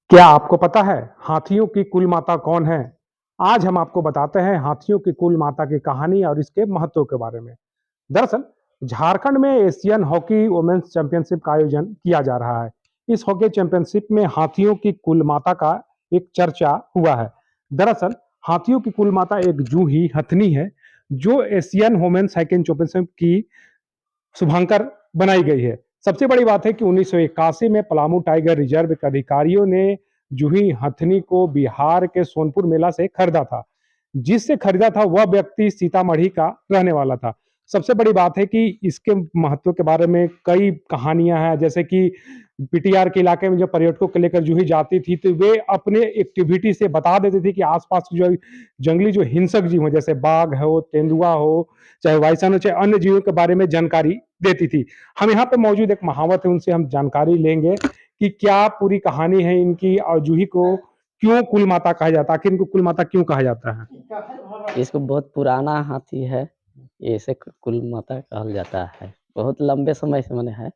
क्या आपको पता है हाथियों की कुल माता कौन है? आज हम आपको बताते हैं हाथियों की कुल माता की कहानी और इसके महत्व के बारे में। दरअसल झारखंड में एशियन हॉकी वुमेन्स चैंपियनशिप का आयोजन किया जा रहा है। इस हॉकी चैंपियनशिप में हाथियों की कुल माता का एक चर्चा हुआ है। दरअसल हाथियों की कुल माता एक जूही हथनी है जो एशियन वुमेन्स हॉकी चैंपियनशिप की शुभंकर बनाई गई है। सबसे बड़ी बात है कि 1981 में पलामू टाइगर रिजर्व के अधिकारियों ने जूही हथनी को बिहार के सोनपुर मेला से खरीदा था। जिससे खरीदा था वह व्यक्ति सीतामढ़ी का रहने वाला था। सबसे बड़ी बात है कि इसके महत्व के बारे में कई कहानियां हैं, जैसे कि पीटीआर के इलाके में जो पर्यटकों को लेकर जूही जाती थी तो वे अपने एक्टिविटी से बता देते थे कि आसपास जो जंगली जो हिंसक जीव हैं जैसे बाघ हो, तेंदुआ हो, चाहे बाइसन हो, चाहे अन्य जीवों के बारे में जानकारी देती थी। हम यहाँ पे मौजूद एक महावत है, उनसे हम जानकारी लेंगे कि क्या पूरी कहानी है इनकी और जूही को क्यों कुल माता कहा जाता है, आखिर इनको कुल माता क्यों कहा जाता है? इसको बहुत पुराना हाथी है। इसे कुल माता कहल जाता है। बहुत लंबे समय से मैंने है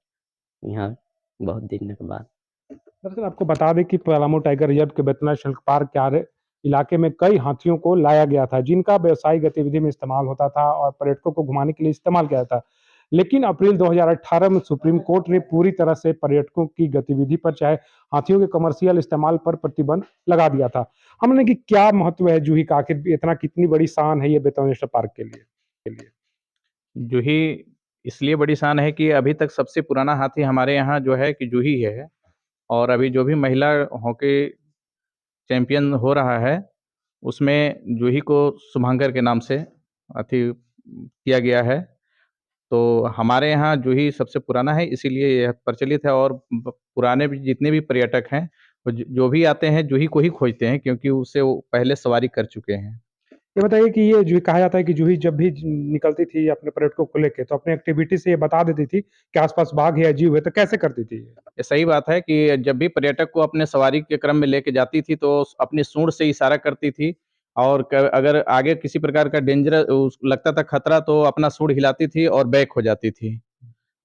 यहाँ, बहुत दिन के बाद। दरअसल आपको बता दें कि पलामू टाइगर रिजर्व के बेतला शिल्प पार्क के आरे इलाके में कई हाथियों को लाया गया था जिनका व्यवसायिक गतिविधि में इस्तेमाल होता था और पर्यटकों को घुमाने के लिए इस्तेमाल किया था। लेकिन अप्रैल 2018 में सुप्रीम कोर्ट ने पूरी तरह से पर्यटकों की गतिविधि पर चाहे हाथियों के कमर्शियल इस्तेमाल पर प्रतिबंध लगा दिया था। हमने कि क्या महत्व है जूही का, आखिर इतना कितनी बड़ी शान है ये बेतवा नेशनल पार्क के लिए? जूही इसलिए बड़ी शान है कि अभी तक सबसे पुराना हाथी हमारे यहाँ जो है कि जूही है। और अभी जो भी महिला हॉकी चैंपियन हो रहा है, उसमें जूही को शुभंकर के नाम से किया गया है। तो हमारे यहाँ जूही सबसे पुराना है, इसीलिए यह प्रचलित है। और पुराने भी जितने भी पर्यटक हैं, वो जो भी आते हैं जूही को ही खोजते हैं, क्योंकि उससे वो पहले सवारी कर चुके हैं। ये बताइए कि ये जो कहा जाता है कि जूही जब भी निकलती थी अपने पर्यटकों को लेके तो अपने एक्टिविटी से ये बता देती थी कि आसपास बाघ है या जीव है, तो कैसे करती थी ये? ये सही बात है कि जब भी पर्यटक को अपने सवारी के क्रम में लेके जाती थी, तो अपनी सूंड से इशारा करती थी। और अगर आगे किसी प्रकार का डेंजर लगता था खतरा, तो अपना सूंड हिलाती थी और बैक हो जाती थी।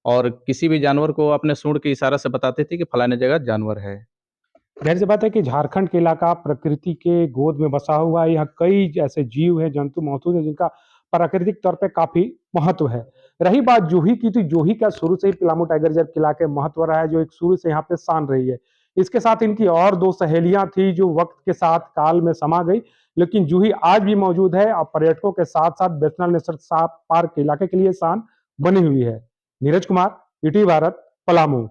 और किसी भी जानवर को अपने सूंड के इशारा से बताती थी कि फलाने जगह जानवर है। ज़ाहिर सी बात है कि झारखंड के इलाका प्रकृति के गोद में बसा हुआ है। यहाँ कई ऐसे जीव हैं, जंतु मौजूद हैं जिनका प्राकृतिक तौर पे काफ़ी महत्व है। रही बात जूही की, तो जूही का शुरू से ही पलामू टाइगर रिजर्व के इलाके में महत्व रहा है, जो एक शुरू से यहाँ पे शान रही है। इसके साथ इनकी और 2 सहेलियाँ थी जो वक़्त के साथ काल में समा गई, लेकिन जूही आज भी मौजूद है और पर्यटकों के साथ-साथ नेशनल नेशनल पार्क के इलाके के लिए शान बनी हुई है। नीरज कुमार, ईटीवी भारत, पलामू।